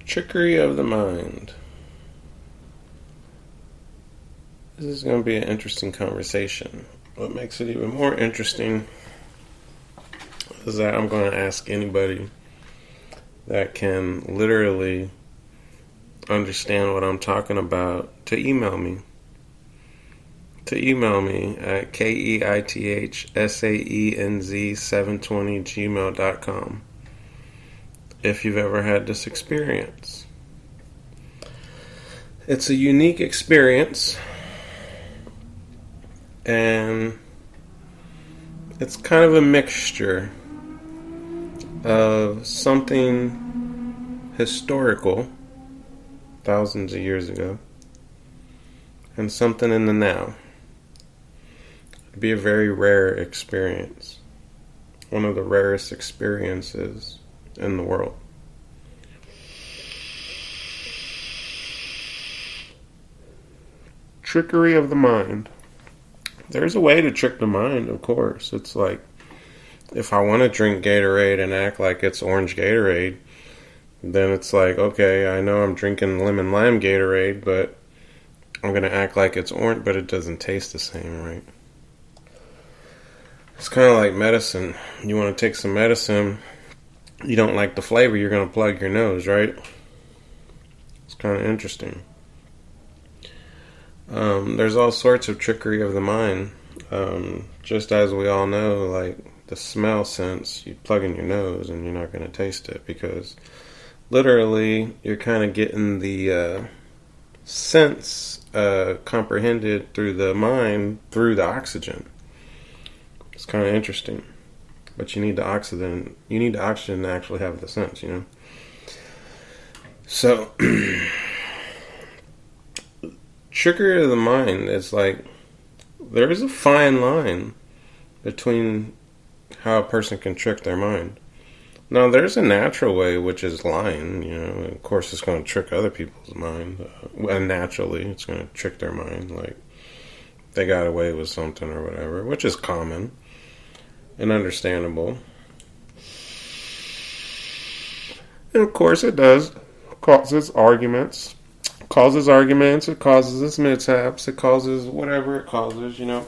Trickery of the mind. This is going to be an interesting conversation. What makes it even more interesting is that I'm going to ask anybody that can literally understand what I'm talking about to email me. To email me at keithsaenz720gmail.com if you've ever had this experience. It's a unique experience, and it's kind of a mixture of something historical, thousands of years ago, and something in the now. It'd be a very rare experience. One of the rarest experiences in the world. Trickery of the mind. There's a way to trick the mind, of course. It's like, if I want to drink Gatorade and act like it's orange Gatorade, then it's like, okay, I know I'm drinking lemon lime Gatorade, but I'm going to act like it's orange, but it doesn't taste the same, right? It's kind of like medicine. You want to take some medicine, you don't like the flavor, you're going to plug your nose, right? It's kind of interesting. There's all sorts of trickery of the mind. Just as we all know, like the smell sense, you plug in your nose and you're not going to taste it because literally you're kind of getting the sense comprehended through the mind through the oxygen. It's kind of interesting, but you need the oxygen. You need the oxygen to actually have the sense, you know. So, trickery of the mind is like there is a fine line between how a person can trick their mind. Now, there's a natural way, which is lying. You know, of course, it's going to trick other people's mind. Naturally, it's going to trick their mind, like they got away with something or whatever, which is common and understandable. And of course it does. Causes arguments. It causes mishaps. It causes whatever it causes, you know.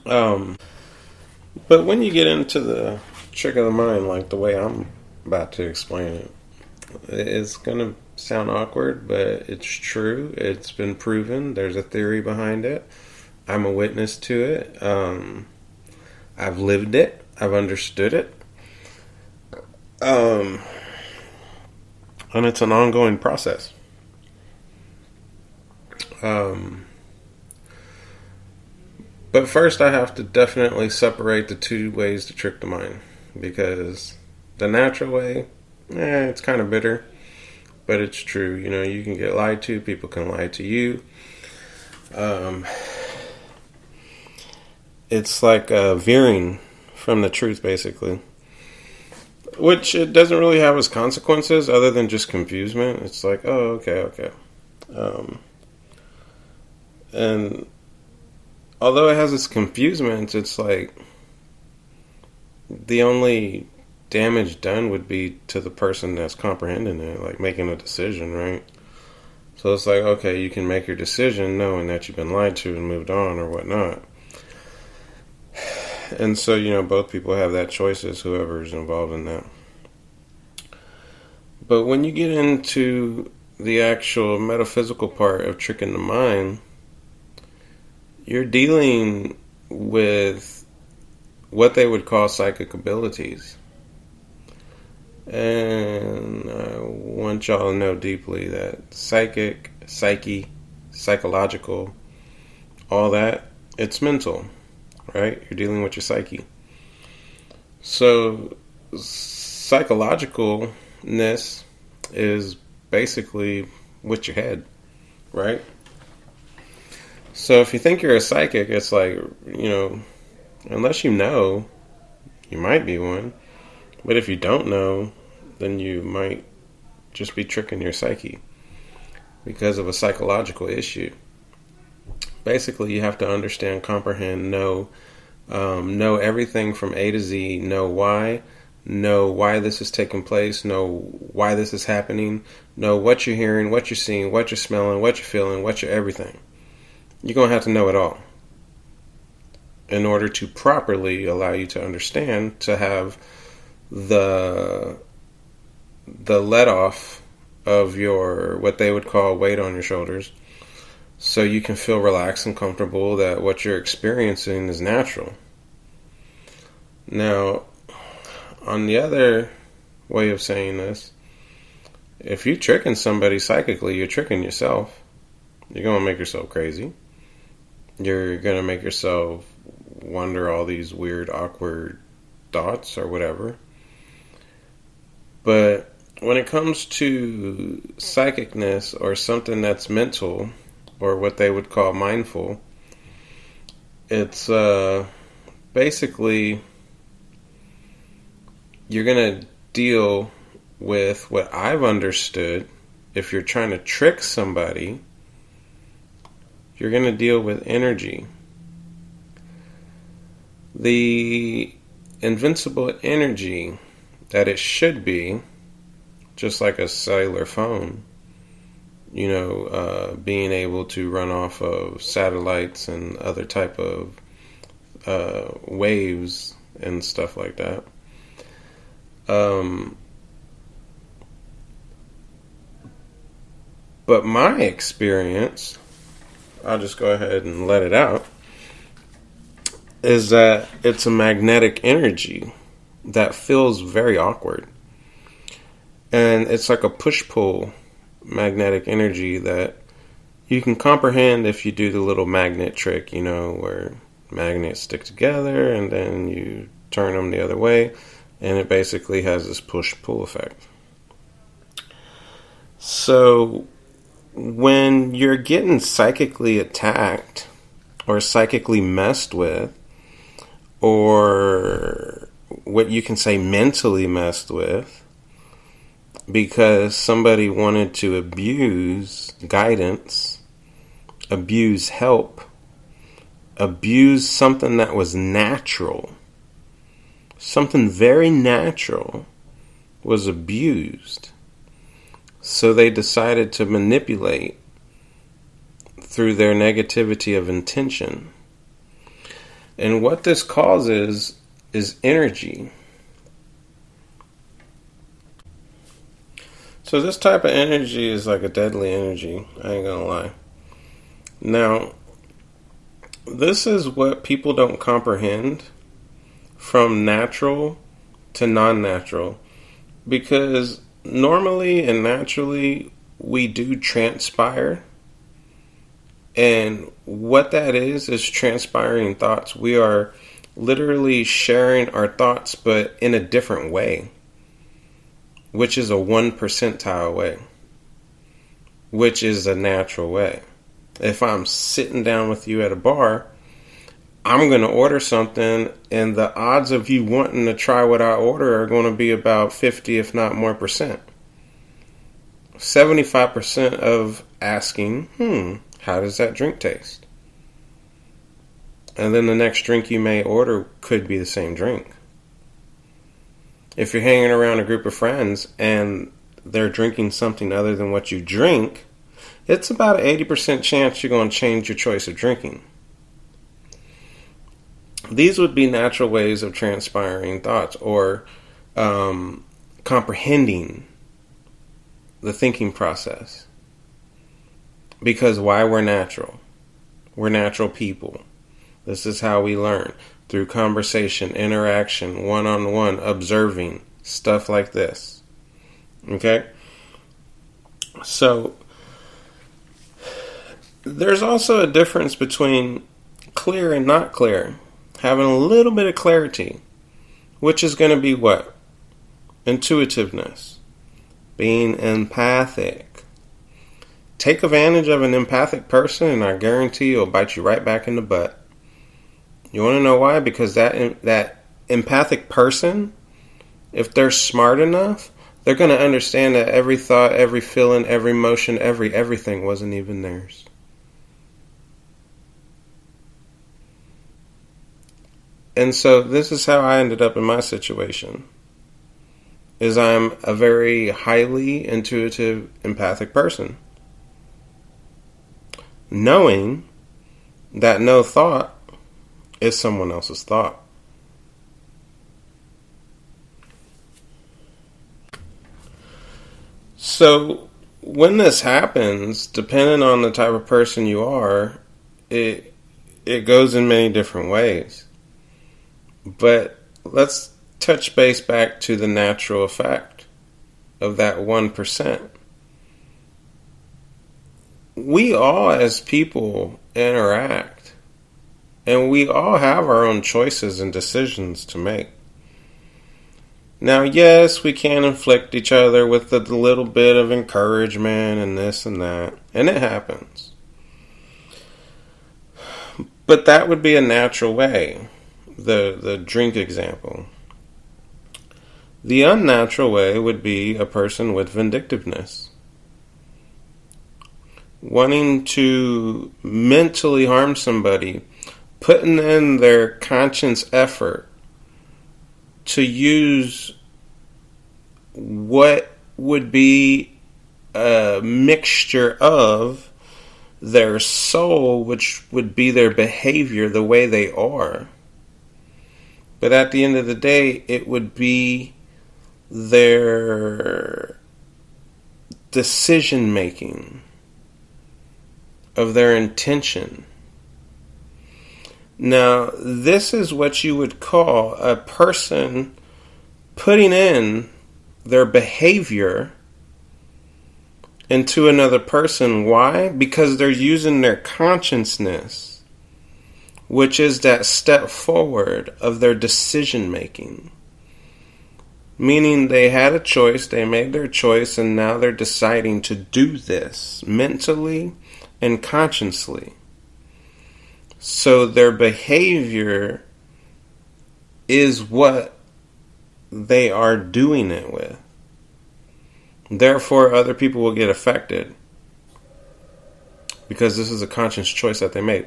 But when you get into the trick of the mind, like the way I'm about to explain it, it's going to sound awkward, but it's true. It's been proven. There's a theory behind it. I'm a witness to it. I've lived it. I've understood it. And it's an ongoing process. But first I have to definitely separate the two ways to trick the mind. Because the natural way, it's kind of bitter. But it's true. You know, you can get lied to. People can lie to you. It's like veering from the truth, basically. Which it doesn't really have as consequences other than just confusement. It's like, oh, okay. And although it has its confusement, it's like the only damage done would be to the person that's comprehending it, like making a decision, right? So it's like, okay, you can make your decision knowing that you've been lied to and moved on or whatnot. And so, you know, both people have that choices, whoever's involved in that. But when you get into the actual metaphysical part of tricking the mind, you're dealing with what they would call psychic abilities. And I want y'all to know deeply that psyche, psychological, all that, it's mental. Right? You're dealing with your psyche. So, psychologicalness is basically with your head, right? So, if you think you're a psychic, it's like, you know, unless you know, you might be one. But if you don't know, then you might just be tricking your psyche because of a psychological issue. Basically, you have to understand, comprehend, know everything from A to Z, know why, know why this is taking place, know why this is happening, know what you're hearing, what you're seeing, what you're smelling, what you're feeling, what you're everything. You're going to have to know it all in order to properly allow you to understand, to have the let off of your, what they would call, weight on your shoulders, so you can feel relaxed and comfortable that what you're experiencing is natural. Now, on the other way of saying this, if you're tricking somebody psychically, you're tricking yourself. You're going to make yourself crazy. You're going to make yourself wonder all these weird, awkward thoughts or whatever. But when it comes to psychicness or something that's mental, or what they would call mindful, it's basically you're going to deal with what I've understood. If you're trying to trick somebody, you're going to deal with energy. The invincible energy that it should be, just like a cellular phone, being able to run off of satellites and other type of waves and stuff like that. But my experience, I'll just go ahead and let it out, is that it's a magnetic energy that feels very awkward. And it's like a push-pull magnetic energy that you can comprehend if you do the little magnet trick, where magnets stick together and then you turn them the other way, and it basically has this push-pull effect. So when you're getting psychically attacked or psychically messed with, or what you can say mentally messed with, because somebody wanted to abuse guidance, abuse help, abuse something that was natural, something very natural was abused. So they decided to manipulate through their negativity of intention. And what this causes is energy. So this type of energy is like a deadly energy, I ain't gonna lie. Now, this is what people don't comprehend from natural to non-natural. Because normally and naturally, we do transpire. And what that is transpiring thoughts. We are literally sharing our thoughts, but in a different way, which is a 1 percentile way, which is a natural way. If I'm sitting down with you at a bar, I'm going to order something, and the odds of you wanting to try what I order are going to be about 50, if not more percent. 75% of asking, how does that drink taste? And then the next drink you may order could be the same drink. If you're hanging around a group of friends and they're drinking something other than what you drink, it's about an 80% chance you're going to change your choice of drinking. These would be natural ways of transpiring thoughts or comprehending the thinking process. Because why? We're natural. We're natural people. This is how we learn. Through conversation, interaction, one-on-one, observing, stuff like this. Okay? So, there's also a difference between clear and not clear. Having a little bit of clarity, which is going to be what? Intuitiveness. Being empathic. Take advantage of an empathic person and I guarantee it'll bite you right back in the butt. You want to know why? Because that empathic person, if they're smart enough, they're going to understand that every thought, every feeling, every emotion, everything wasn't even theirs. And so this is how I ended up in my situation. is I'm a very highly intuitive, empathic person. Knowing that no thought is someone else's thought. So when this happens, depending on the type of person you are, it goes in many different ways. But let's touch base back to the natural effect of that 1%. We all as people interact, and we all have our own choices and decisions to make. Now, yes, we can inflict each other with a little bit of encouragement and this and that, and it happens. But that would be a natural way, the drink example. The unnatural way would be a person with vindictiveness, wanting to mentally harm somebody, putting in their conscious effort to use what would be a mixture of their soul, which would be their behavior, the way they are. But at the end of the day, it would be their decision making of their intention. Now, this is what you would call a person putting in their behavior into another person. Why? Because they're using their consciousness, which is that step forward of their decision making. Meaning they had a choice, they made their choice, and now they're deciding to do this mentally and consciously. So their behavior is what they are doing it with. Therefore, other people will get affected because this is a conscious choice that they made.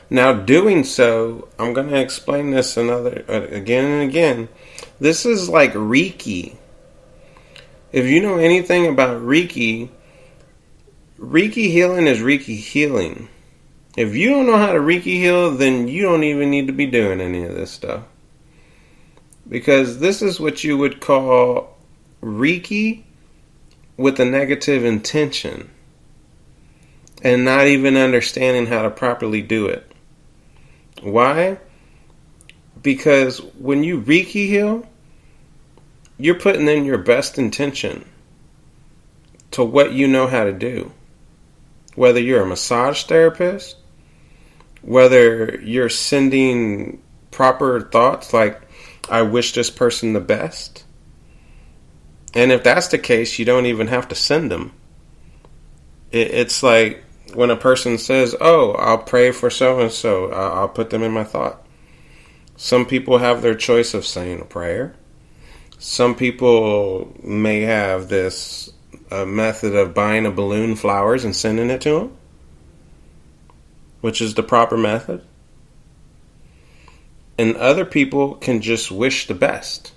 Now, doing so, I'm going to explain this again and again. This is like Reiki. If you know anything about Reiki, Reiki healing is Reiki healing. If you don't know how to Reiki heal, then you don't even need to be doing any of this stuff. Because this is what you would call Reiki with a negative intention and not even understanding how to properly do it. Why? Because when you Reiki heal, you're putting in your best intention to what you know how to do. Whether you're a massage therapist, whether you're sending proper thoughts like, I wish this person the best. And if that's the case, you don't even have to send them. It's like when a person says, oh, I'll pray for so-and-so, I'll put them in my thought. Some people have their choice of saying a prayer. Some people may have this method of buying a balloon, flowers, and sending it to them, which is the proper method. And other people can just wish the best,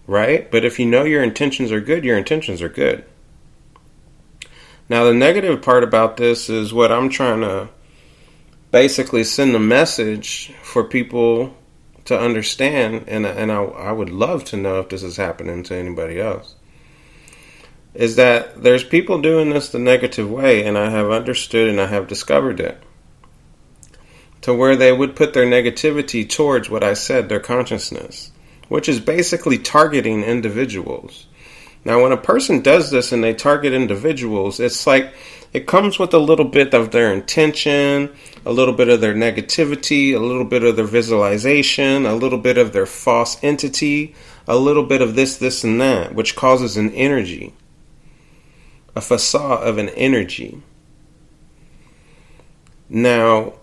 right? But if you know your intentions are good, your intentions are good. Now, the negative part about this is what I'm trying to basically send a message for people to understand, and I would love to know if this is happening to anybody else, is that there's people doing this the negative way, and I have understood and I have discovered it, to where they would put their negativity towards what I said, their consciousness, which is basically targeting individuals. Now, when a person does this and they target individuals, it's like it comes with a little bit of their intention, a little bit of their negativity, a little bit of their visualization, a little bit of their false entity, a little bit of this, and that, which causes an energy, a facade of an energy. Now,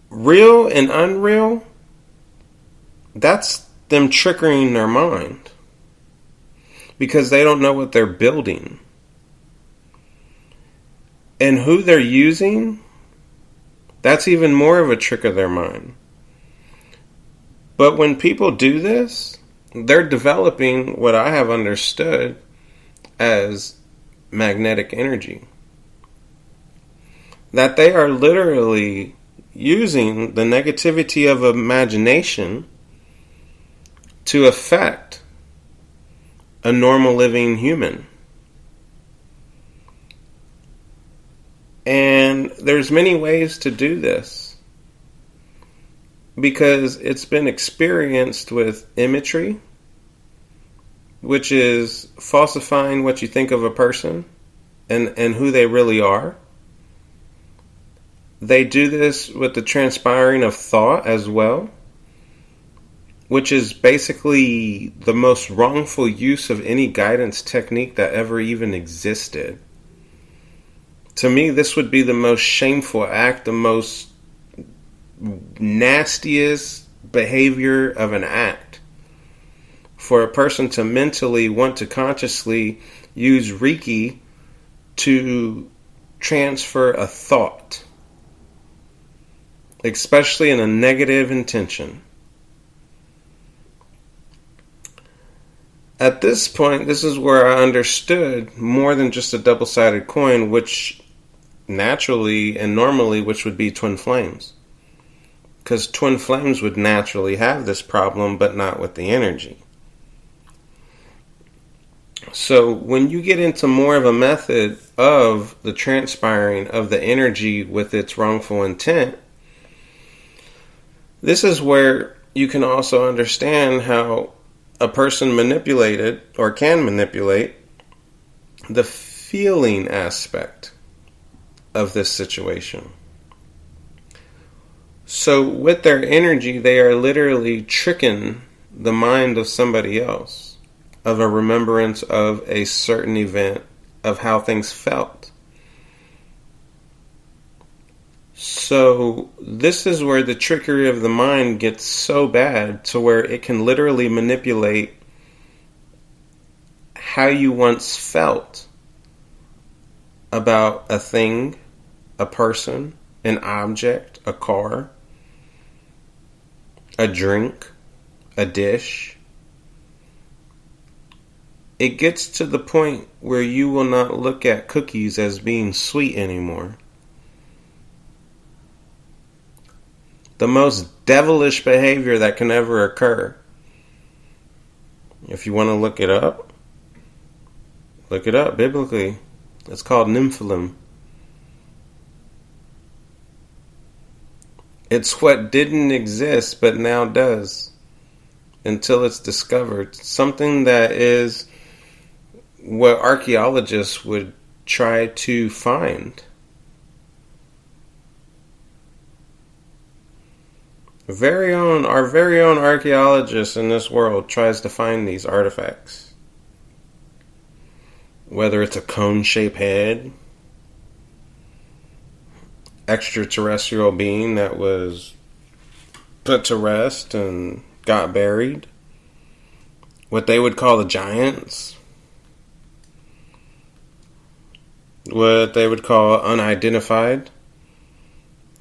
real and unreal, that's them trickering their mind. Because they don't know what they're building. And who they're using, that's even more of a trick of their mind. But when people do this, they're developing what I have understood as magnetic energy. That they are literally using the negativity of imagination to affect a normal living human. And there's many ways to do this, because it's been experienced with imagery, which is falsifying what you think of a person and who they really are. They do this with the transpiring of thought as well, which is basically the most wrongful use of any guidance technique that ever even existed. To me, this would be the most shameful act, the most nastiest behavior of an act. For a person to mentally want to consciously use Reiki to transfer a thought, especially in a negative intention. At this point, this is where I understood more than just a double-sided coin, which naturally and normally, which would be twin flames. Because twin flames would naturally have this problem, but not with the energy. So when you get into more of a method of the transpiring of the energy with its wrongful intent, this is where you can also understand how a person manipulated or can manipulate the feeling aspect of this situation. So with their energy, they are literally tricking the mind of somebody else of a remembrance of a certain event, of how things felt. So this is where the trickery of the mind gets so bad to where it can literally manipulate how you once felt about a thing, a person, an object, a car, a drink, a dish. It gets to the point where you will not look at cookies as being sweet anymore. The most devilish behavior that can ever occur. If you want to look it up biblically. It's called Nymphilim. It's what didn't exist but now does, until it's discovered. Something that is what archaeologists would try to find. Our very own archaeologist in this world tries to find these artifacts. Whether it's a cone-shaped head, extraterrestrial being that was put to rest and got buried, what they would call the giants, what they would call unidentified,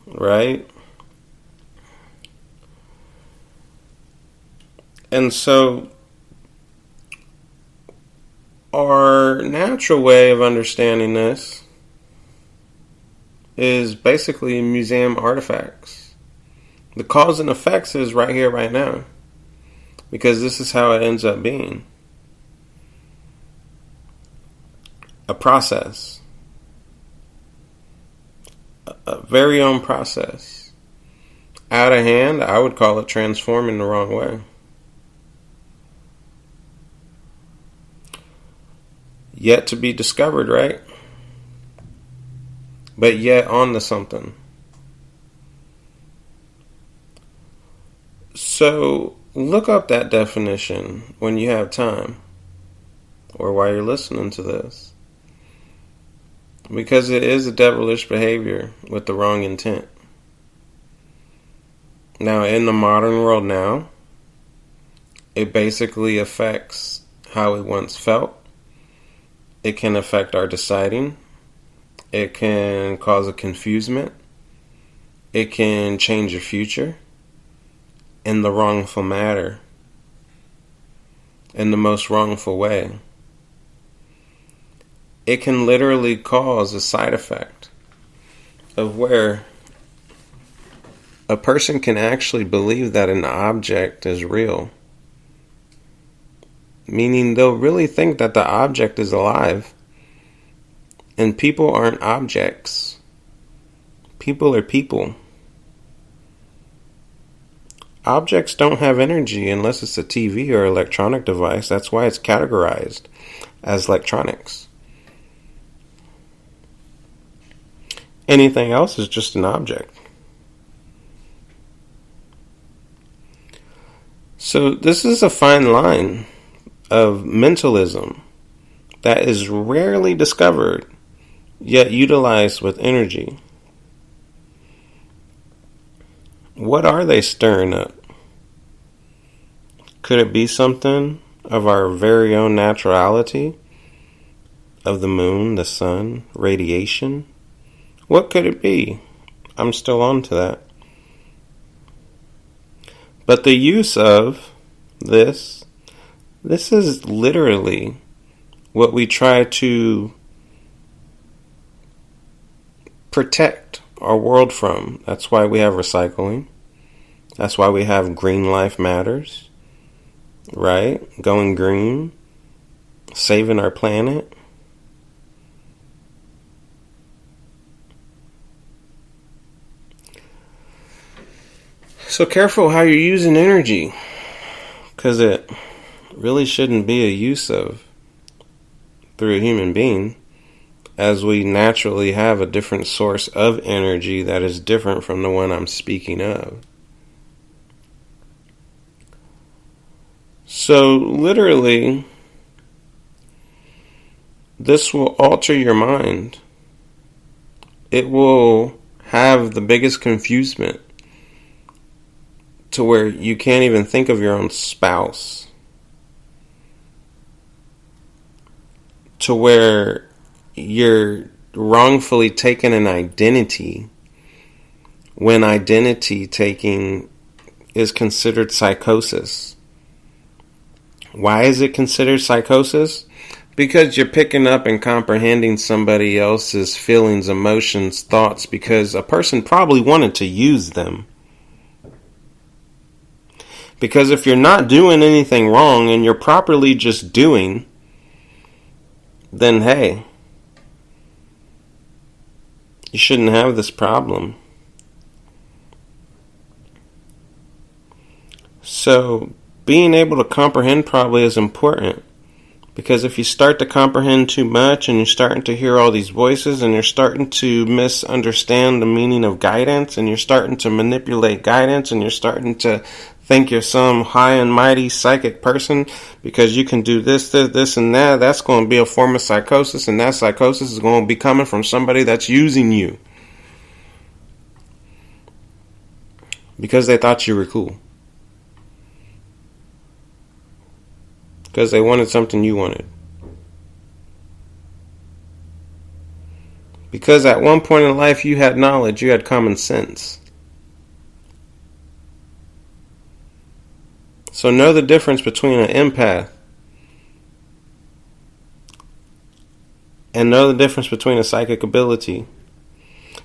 right? And so our natural way of understanding this is basically museum artifacts. The cause and effects is right here, right now. Because this is how it ends up being. A process. A very own process. Out of hand, I would call it transforming the wrong way. Yet to be discovered, right? But yet on to something. So look up that definition when you have time, or while you're listening to this, because it is a devilish behavior with the wrong intent. Now, in the modern world now, it basically affects how we once felt. It can affect our deciding. It can cause a confusement. It can change your future in the wrongful matter. in the most wrongful way, it can literally cause a side effect of where a person can actually believe that an object is real. Meaning they'll really think that the object is alive. And people aren't objects. People are people. Objects don't have energy unless it's a TV or electronic device. That's why it's categorized as electronics. Anything else is just an object. So this is a fine line of mentalism that is rarely discovered, yet utilized with energy. What are they stirring up? Could it be something of our very own naturality? Of the moon, the sun, radiation? What could it be? I'm still on to that. But the use of this is literally what we try to protect our world from. That's why we have recycling. That's why we have Green Life Matters, right? Going green, saving our planet. So careful how you're using energy, because it really shouldn't be a use of through a human being, as we naturally have a different source of energy that is different from the one I'm speaking of. So literally, this will alter your mind. It will have the biggest confusement to where you can't even think of your own spouse, to where you're wrongfully taking an identity when identity taking is considered psychosis. Why is it considered psychosis? Because you're picking up and comprehending somebody else's feelings, emotions, thoughts, because a person probably wanted to use them. Because if you're not doing anything wrong and you're properly just doing, then hey, you shouldn't have this problem. So being able to comprehend probably is important. Because if you start to comprehend too much and you're starting to hear all these voices and you're starting to misunderstand the meaning of guidance and you're starting to manipulate guidance and you're starting to think you're some high and mighty psychic person because you can do this, and that, that's going to be a form of psychosis, and that psychosis is going to be coming from somebody that's using you because they thought you were cool. Because they wanted something you wanted. Because at one point in life you had knowledge, you had common sense. So know the difference between an empath and know the difference between a psychic ability.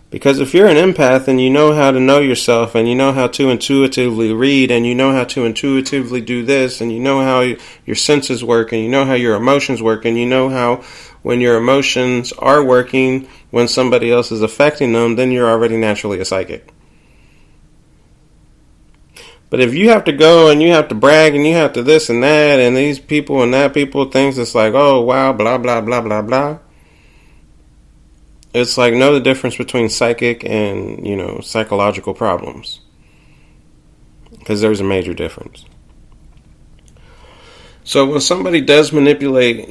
Because if you're an empath and you know how to know yourself and you know how to intuitively read and you know how to intuitively do this and you know how your senses work and you know how your emotions work and you know how when your emotions are working when somebody else is affecting them, then you're already naturally a psychic. But if you have to go and you have to brag and you have to this and that and these people and that people, things it's like, oh wow, blah, blah, blah, blah, blah. It's like, know the difference between psychic and, psychological problems. Because there's a major difference. So when somebody does manipulate,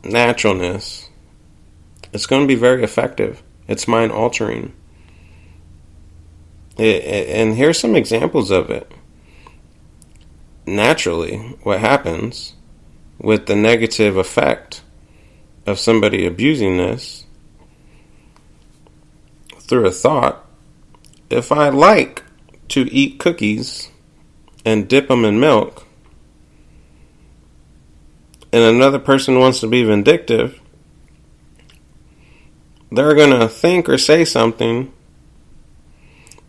naturalness, it's going to be very effective. It's mind altering. And here's some examples of it. Naturally, what happens with the negative effect of somebody abusing this through a thought, if I like to eat cookies and dip them in milk, and another person wants to be vindictive, they're going to think or say something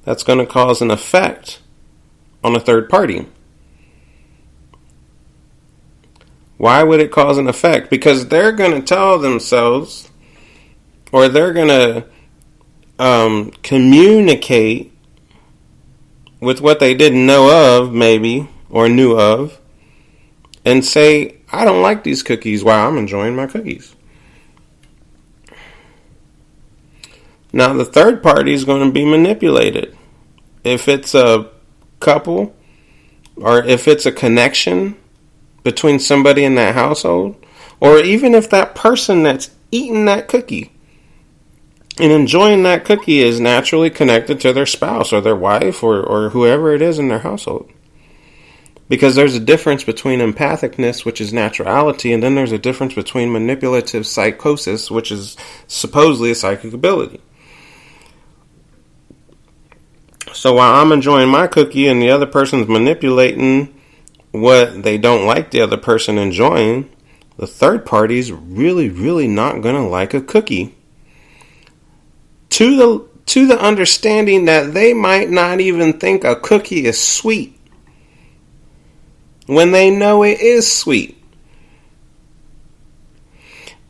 that's going to cause an effect on a third party. Why would it cause an effect? Because they're going to tell themselves, or they're going to communicate with what they didn't know of, maybe, or knew of, and say, I don't like these cookies while I'm enjoying my cookies. Now, the third party is going to be manipulated. If it's a couple, or if it's a connection between somebody in that household, or even if that person that's eating that cookie and enjoying that cookie is naturally connected to their spouse or their wife or whoever it is in their household. Because there's a difference between empathicness, which is naturality, and then there's a difference between manipulative psychosis, which is supposedly a psychic ability. So while I'm enjoying my cookie and the other person's manipulating what they don't like the other person enjoying, the third party's really, really not going to like a cookie. To the understanding that they might not even think a cookie is sweet when they know it is sweet.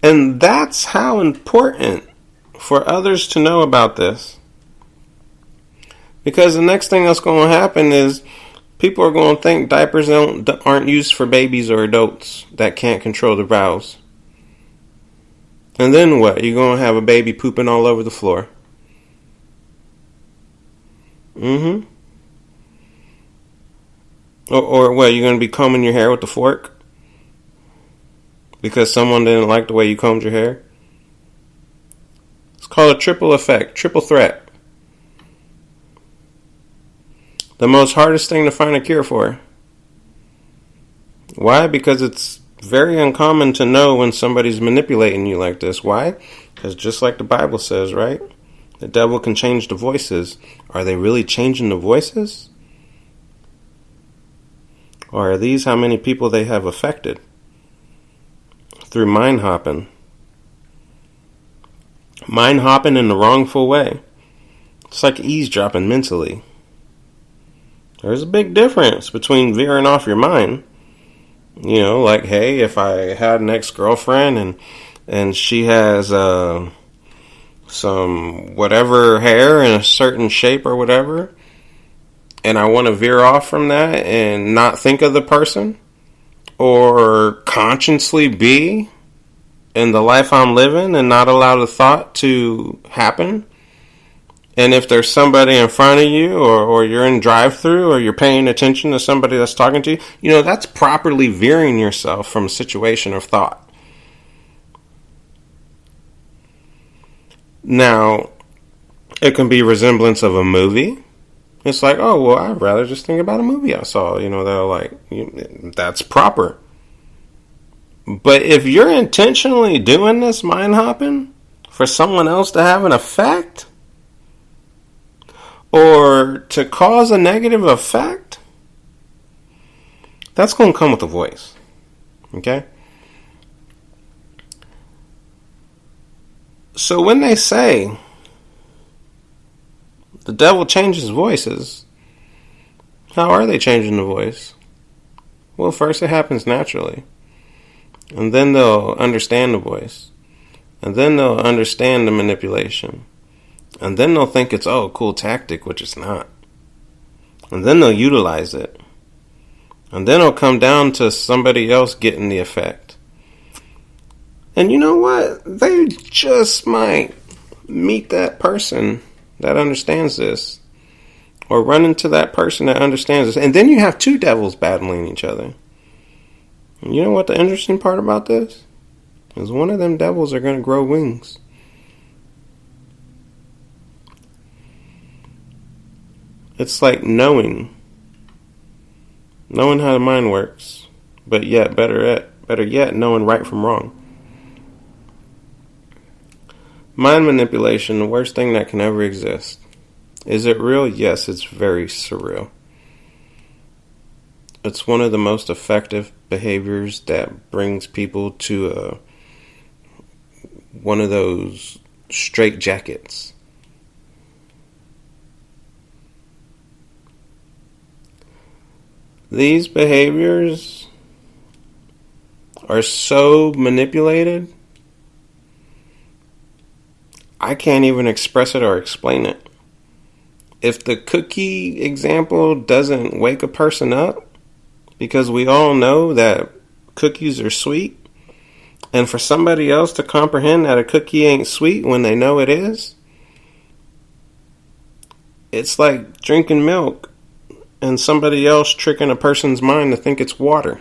And that's how important for others to know about this. Because the next thing that's going to happen is people are going to think diapers aren't used for babies or adults that can't control their bowels. And then what? You're going to have a baby pooping all over the floor. Or what? You're going to be combing your hair with the fork? Because someone didn't like the way you combed your hair? It's called a triple effect, triple threat. The most hardest thing to find a cure for. Why? Because it's very uncommon to know when somebody's manipulating you like this. Why? Because just like the Bible says, right? The devil can change the voices. Are they really changing the voices? Or are these how many people they have affected? Through mind hopping. Mind hopping in the wrongful way. It's like eavesdropping mentally. There's a big difference between veering off your mind. You know, like, hey, if I had an ex-girlfriend and she has some whatever hair in a certain shape or whatever, and I want to veer off from that and not think of the person, or consciously be in the life I'm living and not allow the thought to happen. And if there's somebody in front of you, or you're in drive-thru, or you're paying attention to somebody that's talking to you, that's properly veering yourself from a situation of thought. Now, it can be resemblance of a movie. It's like, oh, well, I'd rather just think about a movie I saw. They're like, that's proper. But if you're intentionally doing this mind hopping for someone else to have an effect, or to cause a negative effect, that's going to come with a voice. Okay? So when they say the devil changes voices, how are they changing the voice? Well, first it happens naturally. And then they'll understand the voice. And then they'll understand the manipulation. And then they'll think it's, a cool tactic, which it's not. And then they'll utilize it. And then it'll come down to somebody else getting the effect. And you know what? They just might meet that person that understands this. Or run into that person that understands this. And then you have two devils battling each other. And you know what the interesting part about this? Is one of them devils are going to grow wings. It's like knowing how the mind works, but yet, better yet, knowing right from wrong. Mind manipulation, the worst thing that can ever exist. Is it real? Yes, it's very surreal. It's one of the most effective behaviors that brings people to one of those straight jackets. These behaviors are so manipulated, I can't even express it or explain it. If the cookie example doesn't wake a person up, because we all know that cookies are sweet, and for somebody else to comprehend that a cookie ain't sweet when they know it is, it's like drinking milk and somebody else tricking a person's mind to think it's water.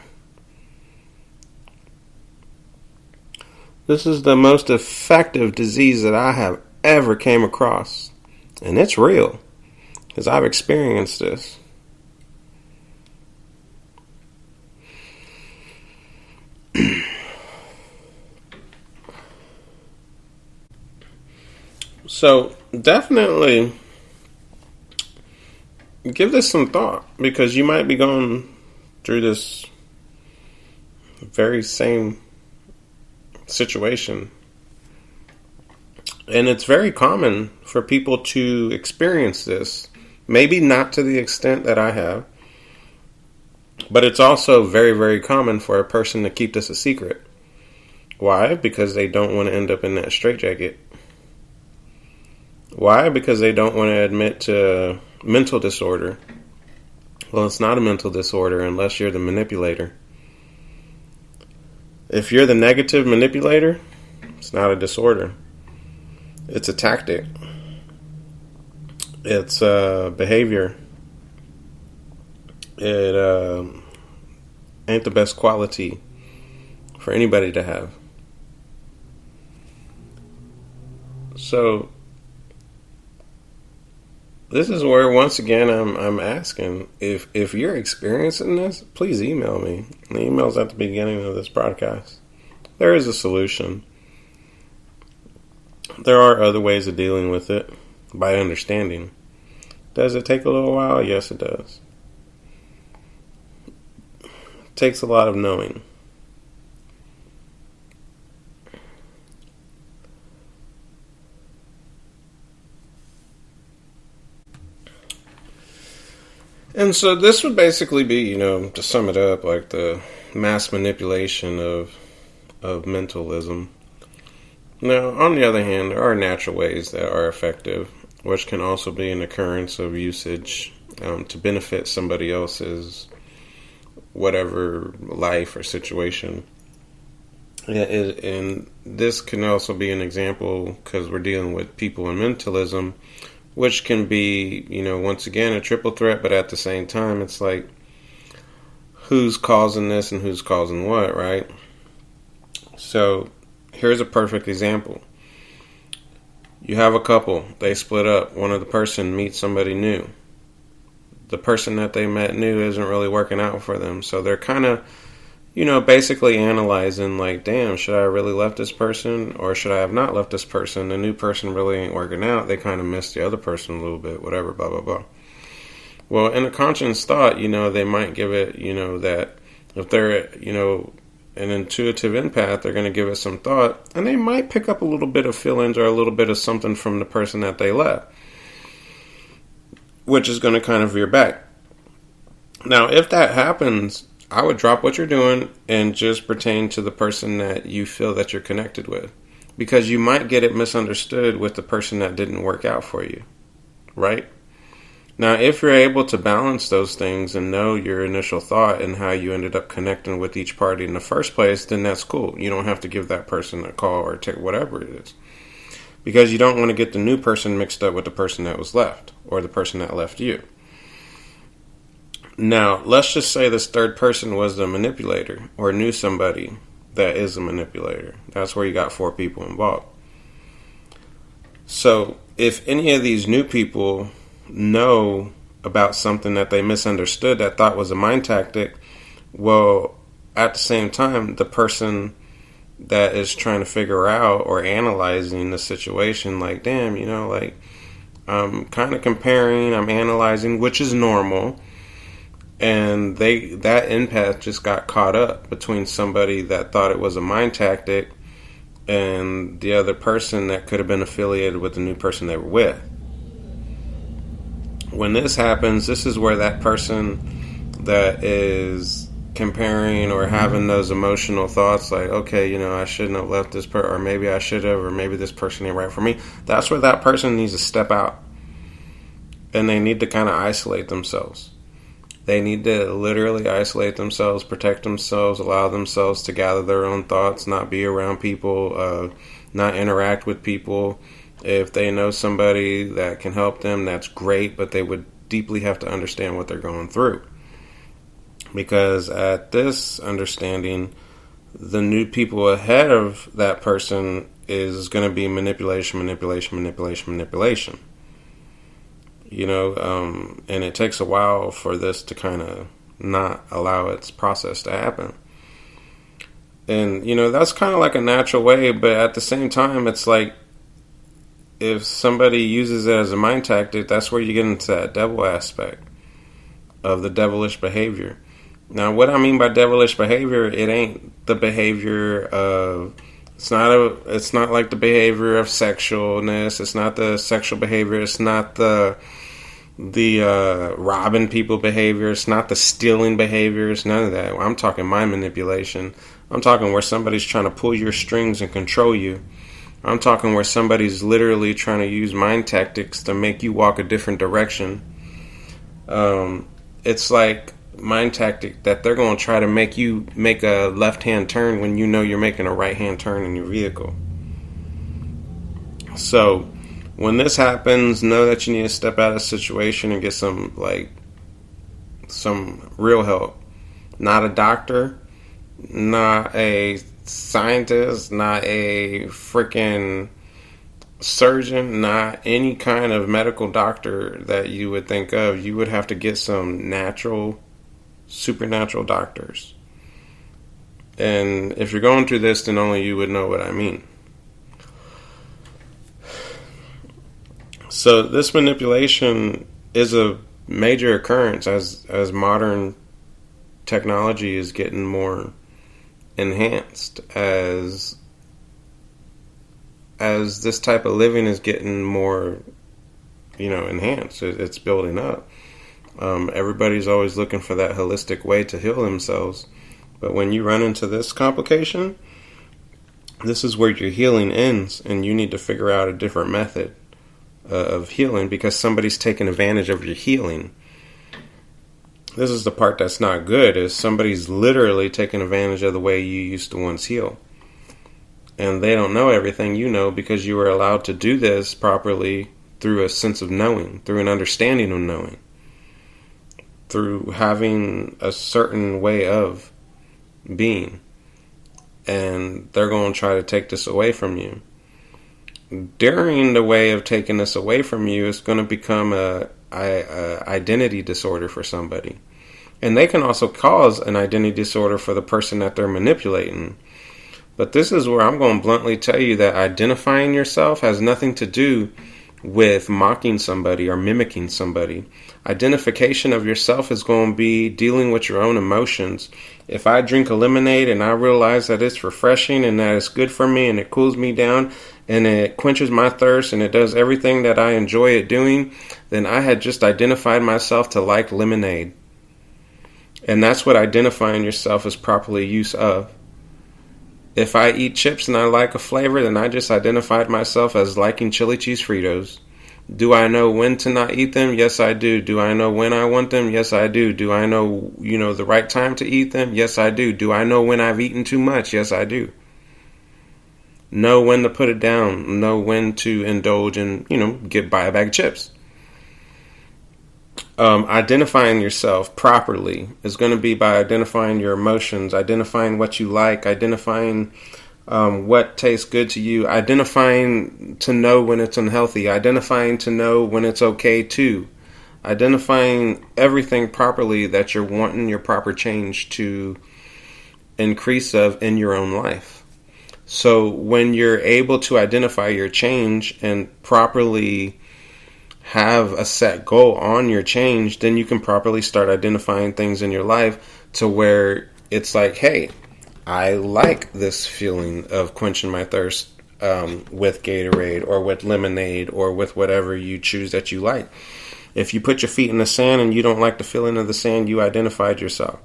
This is the most effective disease that I have ever came across. And it's real, because I've experienced this. So, definitely give this some thought, because you might be going through this very same situation. And it's very common for people to experience this. Maybe not to the extent that I have, but it's also very, very common for a person to keep this a secret. Why? Because they don't want to end up in that straitjacket. Why? Because they don't want to admit to mental disorder. Well, it's not a mental disorder unless you're the manipulator. If you're the negative manipulator, it's not a disorder. It's a tactic. It's a behavior. It ain't the best quality for anybody to have. So, this is where, once again, I'm asking, if you're experiencing this, please email me. The email's at the beginning of this broadcast. There is a solution. There are other ways of dealing with it by understanding. Does it take a little while? Yes, it does. It takes a lot of knowing. And so this would basically be, to sum it up, like the mass manipulation of mentalism. Now, on the other hand, there are natural ways that are effective, which can also be an occurrence of usage to benefit somebody else's whatever life or situation. And this can also be an example, because we're dealing with people in mentalism, which can be, once again, a triple threat, but at the same time, it's like, who's causing this and who's causing what, right? So, here's a perfect example. You have a couple, they split up. One of the person meets somebody new. The person that they met new isn't really working out for them, so they're kind of, basically analyzing, like, damn, should I have really left this person, or should I have not left this person? The new person really ain't working out. They kind of miss the other person a little bit, whatever, blah, blah, blah. Well, in a conscious thought, they might give it, that if they're, an intuitive empath, they're going to give it some thought, and they might pick up a little bit of feelings or a little bit of something from the person that they left, which is going to kind of veer back. Now, if that happens, I would drop what you're doing and just pertain to the person that you feel that you're connected with. Because you might get it misunderstood with the person that didn't work out for you. Right? Now, if you're able to balance those things and know your initial thought and how you ended up connecting with each party in the first place, then that's cool. You don't have to give that person a call or take whatever it is. Because you don't want to get the new person mixed up with the person that was left, or the person that left you. Now, let's just say this third person was the manipulator, or knew somebody that is a manipulator. That's where you got 4 people involved. So, if any of these new people know about something that they misunderstood that thought was a mind tactic, well, at the same time, the person that is trying to figure out or analyzing the situation, like, damn, I'm kind of comparing, I'm analyzing, which is normal. And that empath just got caught up between somebody that thought it was a mind tactic and the other person that could have been affiliated with the new person they were with. When this happens, this is where that person that is comparing or having those emotional thoughts like, okay, I shouldn't have left this person, or maybe I should have, or maybe this person ain't right for me. That's where that person needs to step out. And they need to kind of isolate themselves. They need to literally isolate themselves, protect themselves, allow themselves to gather their own thoughts, not be around people, not interact with people. If they know somebody that can help them, that's great, but they would deeply have to understand what they're going through. Because at this understanding, the new people ahead of that person is going to be manipulation. And it takes a while for this to kind of not allow its process to happen. And, that's kind of like a natural way, but at the same time, it's like if somebody uses it as a mind tactic, that's where you get into that devil aspect of the devilish behavior. Now, what I mean by devilish behavior, it ain't the behavior of... It's not like the behavior of sexualness. It's not the sexual behavior. It's not the robbing people behavior. It's not the stealing behavior. It's none of that. I'm talking mind manipulation. I'm talking where somebody's trying to pull your strings and control you. I'm talking where somebody's literally trying to use mind tactics to make you walk a different direction. It's like mind tactic that they're going to try to make you make a left-hand turn when you know you're making a right-hand turn in your vehicle. So when this happens, know that you need to step out of the situation and get some real help. Not a doctor, not a scientist, not a freaking surgeon, not any kind of medical doctor that you would think of. You would have to get some supernatural doctors. And if you're going through this, then only you would know what I mean. So this manipulation is a major occurrence as modern technology is getting more enhanced, as this type of living is getting more enhanced. It's building up. Everybody's always looking for that holistic way to heal themselves. But when you run into this complication, this is where your healing ends, and you need to figure out a different method of healing because somebody's taking advantage of your healing. This is the part that's not good, is somebody's literally taking advantage of the way you used to once heal. And they don't know everything you know because you were allowed to do this properly through a sense of knowing, through an understanding of knowing, through having a certain way of being. And they're going to try to take this away from you. During the way of taking this away from you, it's going to become a identity disorder for somebody. And they can also cause an identity disorder for the person that they're manipulating. But this is where I'm going to bluntly tell you that identifying yourself has nothing to do with mocking somebody or mimicking somebody. Identification of yourself is going to be dealing with your own emotions. If I drink a lemonade and I realize that it's refreshing and that it's good for me and it cools me down and it quenches my thirst and it does everything that I enjoy it doing, then I had just identified myself to like lemonade. And that's what identifying yourself is properly use of. If I eat chips and I like a flavor, then I just identified myself as liking chili cheese Fritos. Do I know when to not eat them? Yes, I do. Do I know when I want them? Yes, I do. Do I know, the right time to eat them? Yes, I do. Do I know when I've eaten too much? Yes, I do. Know when to put it down. Know when to indulge and, buy a bag of chips. Identifying yourself properly is going to be by identifying your emotions, identifying what you like, identifying what tastes good to you, identifying to know when it's unhealthy, identifying to know when it's okay to, identifying everything properly that you're wanting your proper change to increase of in your own life. So when you're able to identify your change and properly have a set goal on your change, then you can properly start identifying things in your life to where it's like, hey, I like this feeling of quenching my thirst with Gatorade or with lemonade or with whatever you choose that you like. If you put your feet in the sand and you don't like the feeling of the sand, you identified yourself.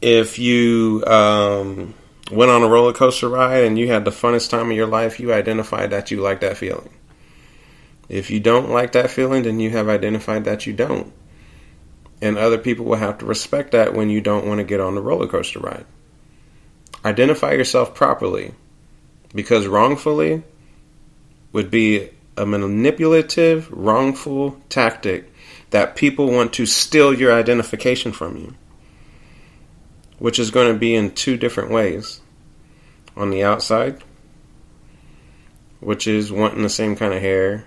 If you went on a roller coaster ride and you had the funnest time of your life, you identified that you like that feeling. If you don't like that feeling, then you have identified that you don't. And other people will have to respect that when you don't want to get on the roller coaster ride. Identify yourself properly, because wrongfully would be a manipulative, wrongful tactic that people want to steal your identification from you, which is going to be in two different ways. On the outside, which is wanting the same kind of hair,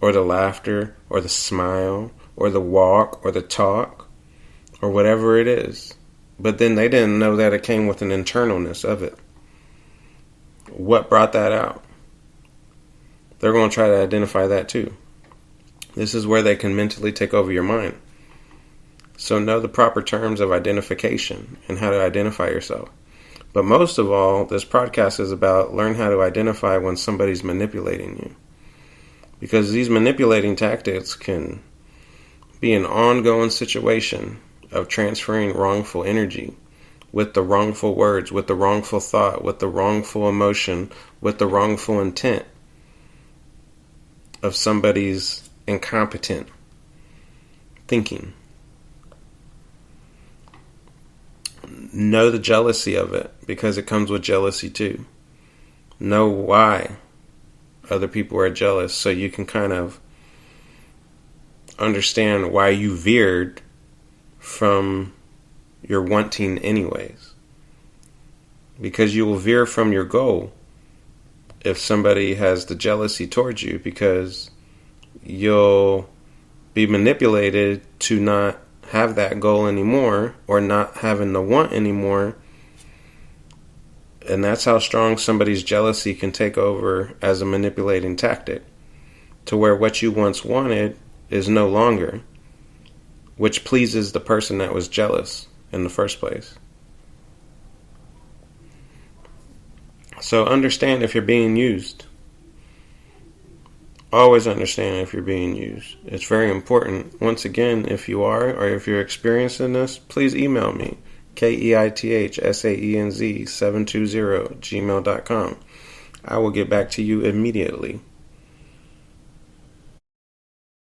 or the laughter, or the smile, or the walk, or the talk, or whatever it is. But then they didn't know that it came with an internalness of it. What brought that out? They're going to try to identify that too. This is where they can mentally take over your mind. So know the proper terms of identification and how to identify yourself. But most of all, this podcast is about learn how to identify when somebody's manipulating you. Because these manipulating tactics can be an ongoing situation of transferring wrongful energy with the wrongful words, with the wrongful thought, with the wrongful emotion, with the wrongful intent of somebody's incompetent thinking. Know the jealousy of it, because it comes with jealousy too. Know why other people are jealous, so you can kind of understand why you veered from your wanting anyways. Because you will veer from your goal if somebody has the jealousy towards you, because you'll be manipulated to not have that goal anymore, or not having the want anymore. And that's how strong somebody's jealousy can take over as a manipulating tactic, to where what you once wanted is no longer, which pleases the person that was jealous in the first place. So understand if you're being used. Always understand if you're being used. It's very important. Once again, if you are, or if you're experiencing this, please email me, keithsanz720@gmail.com. I will get back to you immediately.